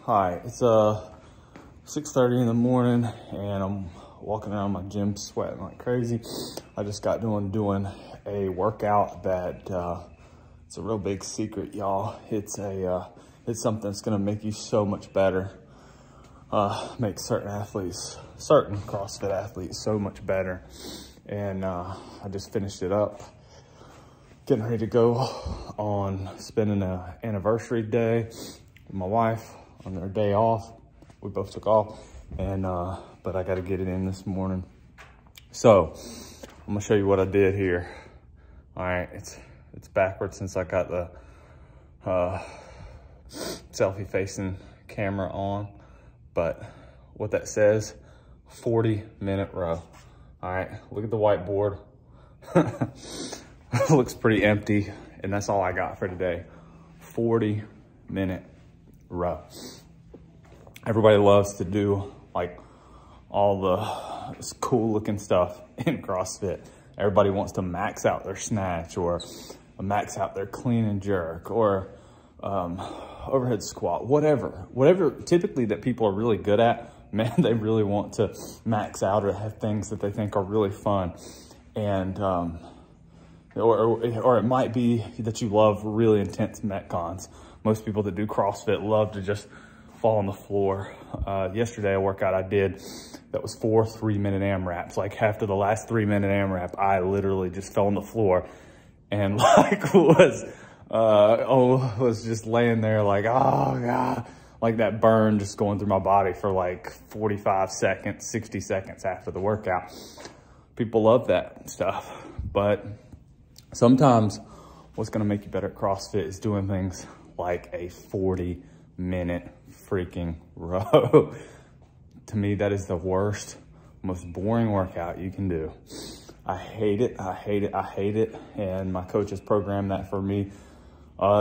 Hi, it's 6:30 in the morning and I'm walking around my gym sweating like crazy. I just got doing a workout that it's a real big secret, y'all. It's something that's gonna make you so much better. Make certain CrossFit athletes so much better. And I just finished it up. Getting ready to go on spending an anniversary day with my wife on their day off. We both took off, and but I got to get it in this morning. So I'm gonna show you what I did here. All right, it's backwards since I got the selfie facing camera on, but what that says, 40-minute row. All right, look at the whiteboard. It looks pretty empty, and that's all I got for today. 40-minute row. Everybody loves to do like all the cool looking stuff in CrossFit. Everybody wants to max out their snatch or max out their clean and jerk or overhead squat, whatever typically that people are really good at. Man, they really want to max out or have things that they think are really fun. And or it might be that you love really intense metcons. Most people that do CrossFit love to just fall on the floor. Yesterday, a workout I did that was 4 3-minute AMRAPs. Like after the last 3-minute AMRAP, I literally just fell on the floor and like was just laying there like, oh God, like that burn just going through my body for like 45 seconds, 60 seconds after the workout. People love that stuff, but sometimes what's gonna make you better at CrossFit is doing things like a 40-minute freaking row. To me, that is the worst, most boring workout you can do. I hate it, I hate it, I hate it. And my coach has programmed that for me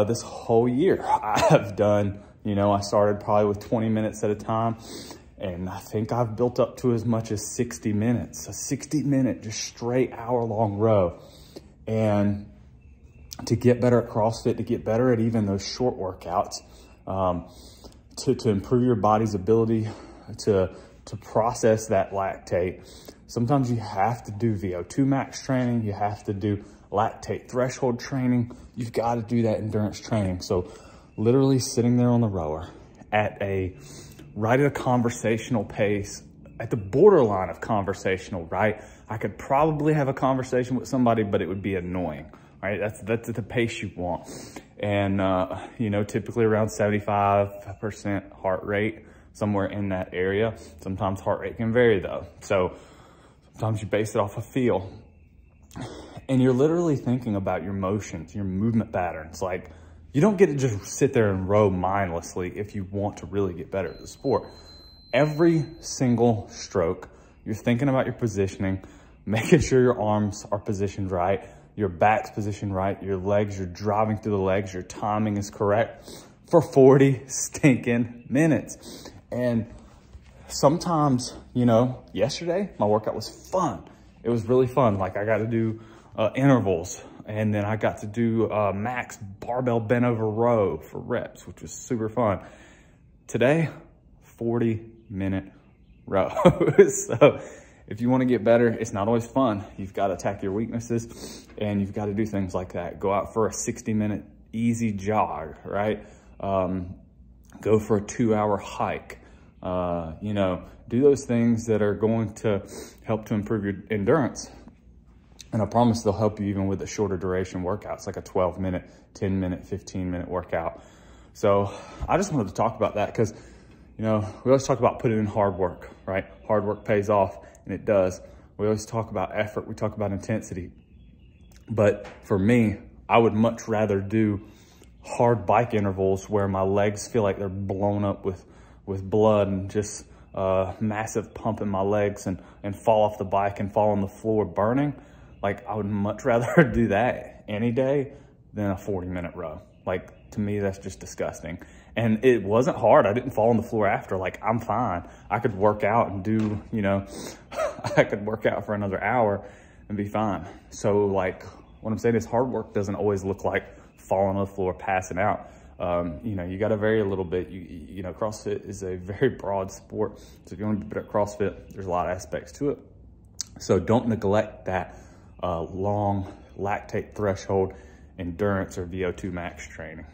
this whole year. I've done, I started probably with 20 minutes at a time, and I think I've built up to as much as 60 minutes, a 60-minute, just straight hour-long row. And to get better at CrossFit, to get better at even those short workouts, to improve your body's ability to process that lactate, sometimes you have to do VO2 max training. You have to do lactate threshold training. You've got to do that endurance training. So literally sitting there on the rower right at a conversational pace, at the borderline of conversational, right? I could probably have a conversation with somebody, but it would be annoying, right? That's the pace you want. And, typically around 75% heart rate, somewhere in that area. Sometimes heart rate can vary though. So sometimes you base it off of feel. And you're literally thinking about your motions, your movement patterns. Like, you don't get to just sit there and row mindlessly if you want to really get better at the sport. Every single stroke, you're thinking about your positioning, making sure your arms are positioned right, your back's positioned right, your legs, you're driving through the legs, your timing is correct for 40 stinking minutes. And sometimes, yesterday, my workout was fun. It was really fun. Like I got to do intervals, and then I got to do max barbell bent over row for reps, which was super fun. Today, 40-minute row. So if you want to get better, it's not always fun. You've got to attack your weaknesses, and you've got to do things like that. Go out for a 60-minute easy jog, right? Go for a 2-hour hike. Do those things that are going to help to improve your endurance. And I promise they'll help you even with the shorter duration workouts, like a 12-minute, 10-minute, 15-minute workout. So I just wanted to talk about that because, we always talk about putting in hard work, right? Hard work pays off, and it does. We always talk about effort. We talk about intensity. But for me, I would much rather do hard bike intervals where my legs feel like they're blown up with blood and just massive pump in my legs and fall off the bike and fall on the floor burning. Like, I would much rather do that any day than a 40-minute row. Like, to me, that's just disgusting. And it wasn't hard. I didn't fall on the floor after. Like, I'm fine. I could work out and do, I could work out for another hour and be fine. So, like, what I'm saying is hard work doesn't always look like falling on the floor, passing out. You know, you got to vary a little bit. You know, CrossFit is a very broad sport. So if you want to be good at CrossFit, there's a lot of aspects to it. So don't neglect that long lactate threshold endurance or VO2 max training.